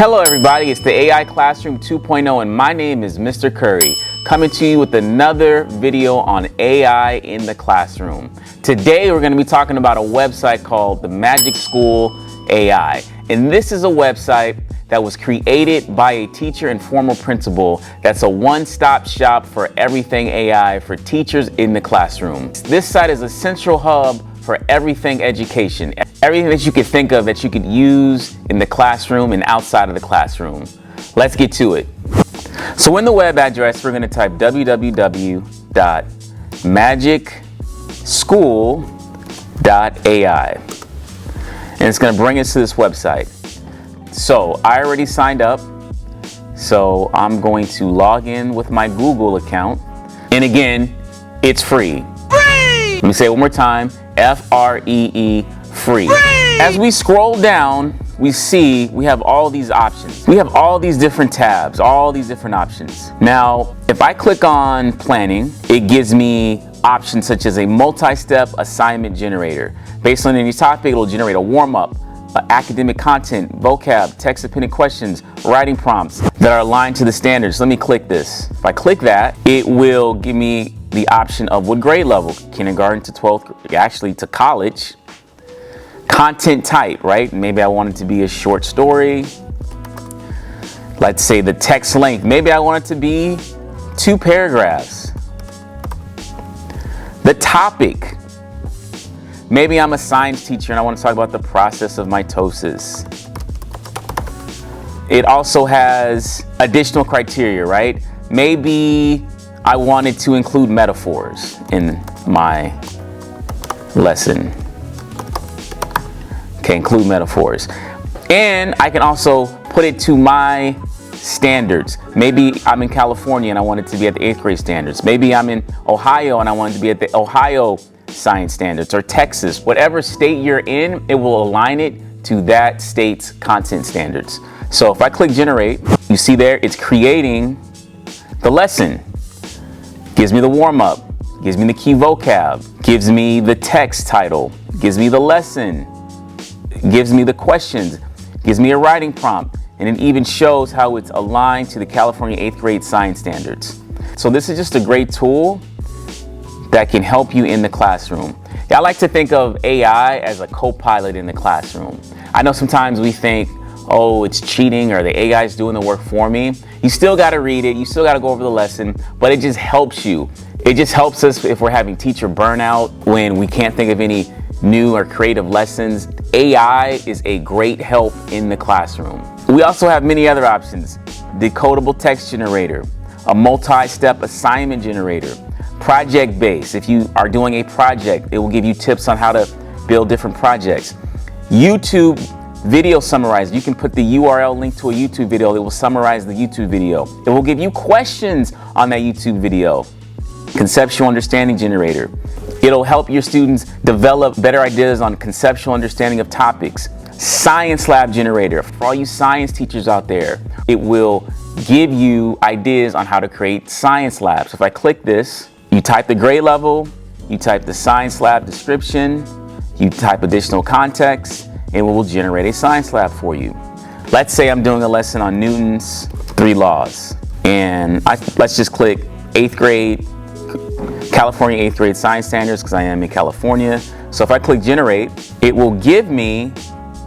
Hello everybody, it's the AI Classroom 2.0 and my name is Mr. Curry, coming to you with another video on AI in the classroom. Today we're going to be talking about a website called the Magic School AI. And this is a website that was created by a teacher and former principal that's a one-stop shop for everything AI for teachers in the classroom. This site is a central hub for everything education, everything that you could think of that you could use in the classroom and outside of the classroom. Let's get to it. So in the web address, we're going to type www.magicschool.ai, and it's going to bring us to this website. So I already signed up, so I'm going to log in with my Google account, and again, it's free. Let me say it one more time, F-R-E-E, free. As we scroll down, we see we have all these options. We have all these different tabs, all these different options. Now, if I click on planning, it gives me options such as a multi-step assignment generator. Based on any topic, it'll generate a warm-up, academic content, vocab, text-dependent questions, writing prompts that are aligned to the standards. Let me click this. If I click that, it will give me the option of what grade level, kindergarten to 12th, actually to college. Content type, right? Maybe I want it to be a short story. Let's say the text length. Maybe I want it to be 2 paragraphs. The topic. Maybe I'm a science teacher and I want to talk about the process of mitosis. It also has additional criteria, right? Maybe I wanted to include metaphors in my lesson. Okay, include metaphors. And I can also put it to my standards. Maybe I'm in California and I want it to be at the 8th grade standards. Maybe I'm in Ohio and I want it to be at the Ohio science standards, or Texas. Whatever state you're in, it will align it to that state's content standards. So if I click generate, you see there it's creating the lesson. Gives me the warm-up, gives me the key vocab, gives me the text title, gives me the lesson, gives me the questions, gives me a writing prompt, and it even shows how it's aligned to the California 8th grade science standards. So this is just a great tool that can help you in the classroom. I like to think of AI as a co-pilot in the classroom. I know sometimes we think, oh, it's cheating or the AI is doing the work for me. You still got to read it. You still got to go over the lesson, but it just helps you. It just helps us if we're having teacher burnout, when we can't think of any new or creative lessons. AI is a great help in the classroom. We also have many other options. Decodable text generator, a multi-step assignment generator, project-based. If you are doing a project, it will give you tips on how to build different projects. YouTube video summarizer. You can put the URL link to a YouTube video. It will summarize the YouTube video. It will give you questions on that YouTube video. Conceptual understanding generator. It'll help your students develop better ideas on conceptual understanding of topics. Science lab generator. For all you science teachers out there, it will give you ideas on how to create science labs. If I click this, you type the grade level, you type the science lab description, you type additional context, and it will generate a science lab for you. Let's say I'm doing a lesson on Newton's 3 laws, and let's just click 8th grade, California 8th grade science standards, because I am in California. So if I click generate, it will give me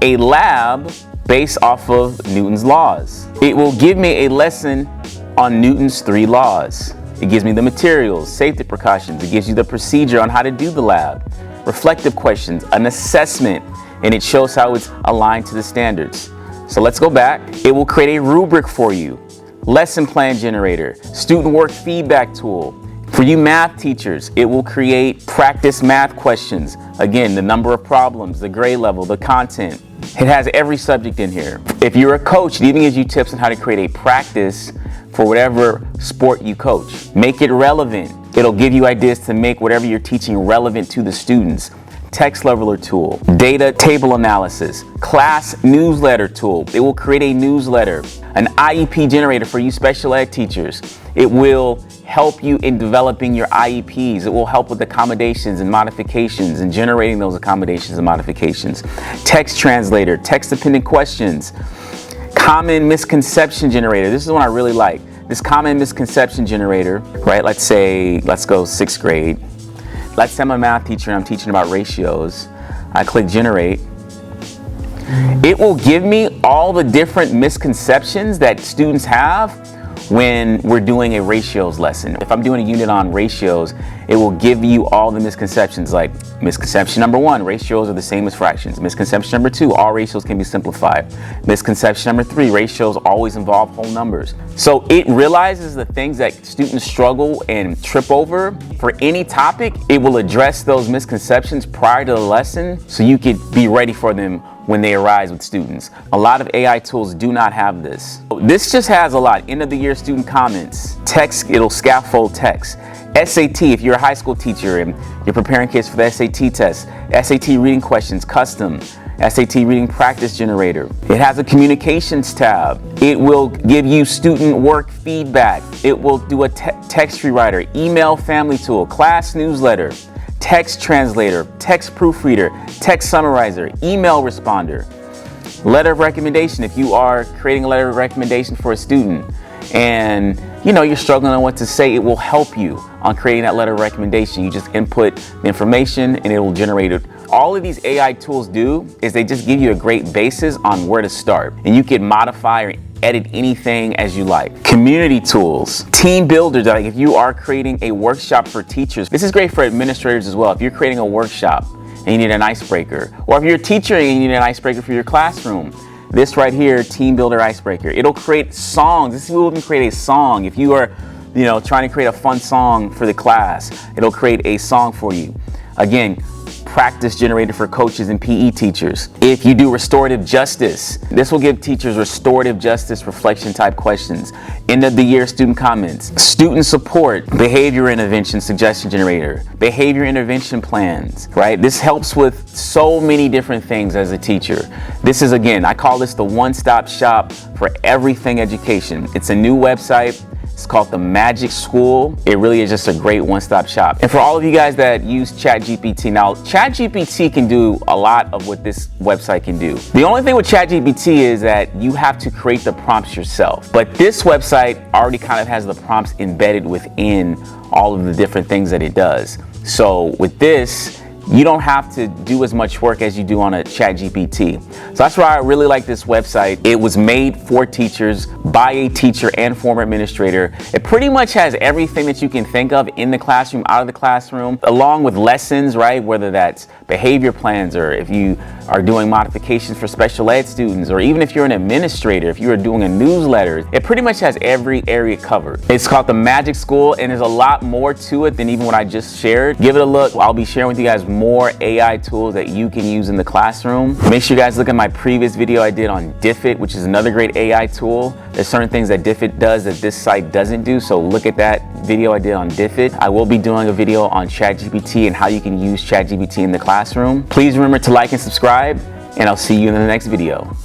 a lab based off of Newton's laws. It will give me a lesson on Newton's 3 laws. It gives me the materials, safety precautions. It gives you the procedure on how to do the lab, reflective questions, an assessment, and it shows how it's aligned to the standards. So let's go back. It will create a rubric for you, lesson plan generator, student work feedback tool. For you math teachers, it will create practice math questions. Again, the number of problems, the grade level, the content. It has every subject in here. If you're a coach, it even gives you tips on how to create a practice for whatever sport you coach. Make it relevant. It'll give you ideas to make whatever you're teaching relevant to the students. Text leveler tool, data table analysis, class newsletter tool. It will create a newsletter, an IEP generator for you special ed teachers. It will help you in developing your IEPs. It will help with accommodations and modifications and generating those accommodations and modifications. Text translator, text dependent questions. Common misconception generator. This is one I really like. This common misconception generator, right? Let's go 6th grade. Let's say I'm a math teacher and I'm teaching about ratios. I click generate. It will give me all the different misconceptions that students have when we're doing a ratios lesson. If I'm doing a unit on ratios, it will give you all the misconceptions, like misconception number 1, ratios are the same as fractions. Misconception number 2, all ratios can be simplified. Misconception number 3, ratios always involve whole numbers. So it realizes the things that students struggle and trip over. For any topic, it will address those misconceptions prior to the lesson so you could be ready for them when they arise with students. A lot of AI tools do not have this. This just has a lot. End of the year student comments, text, it'll scaffold text. SAT, if you're a high school teacher and you're preparing kids for the SAT test, SAT reading questions, custom, SAT reading practice generator. It has a communications tab. It will give you student work feedback. It will do a text rewriter, email family tool, class newsletter, text translator, text proofreader, text summarizer, email responder, letter of recommendation. If you are creating a letter of recommendation for a student and you're struggling on what to say, it will help you on creating that letter of recommendation. You just input the information and it will generate it. All of these AI tools do is they just give you a great basis on where to start, and you can modify or edit anything as you like. Community tools, team builders, like if you are creating a workshop for teachers, this is great for administrators as well. If you're creating a workshop and you need an icebreaker, or if you're a teacher and you need an icebreaker for your classroom, this right here, Team Builder Icebreaker, it'll create songs. This will even create a song. If you are, trying to create a fun song for the class, it'll create a song for you. Again, practice generated for coaches and PE teachers. If you do restorative justice, this will give teachers restorative justice reflection type questions. End of the year student comments, student support, behavior intervention suggestion generator, behavior intervention plans, right? This helps with so many different things as a teacher. This is, again, I call this the one-stop shop for everything education. It's a new website. It's called The Magic School. It really is just a great one-stop shop. And for all of you guys that use ChatGPT, now ChatGPT can do a lot of what this website can do. The only thing with ChatGPT is that you have to create the prompts yourself. But this website already kind of has the prompts embedded within all of the different things that it does. So with this, you don't have to do as much work as you do on a ChatGPT. So that's why I really like this website. It was made for teachers by a teacher and former administrator. It pretty much has everything that you can think of in the classroom, out of the classroom, along with lessons, right? Whether that's behavior plans, or if you are doing modifications for special ed students, or even if you're an administrator, if you are doing a newsletter, it pretty much has every area covered. It's called The Magic School, and there's a lot more to it than even what I just shared. Give it a look. I'll be sharing with you guys more AI tools that you can use in the classroom. Make sure you guys look at my previous video I did on Diffit, which is another great AI tool. There's certain things that Diffit does that this site doesn't do, so look at that video I did on Diffit. I will be doing a video on ChatGPT and how you can use ChatGPT in the classroom. Please remember to like and subscribe, and I'll see you in the next video.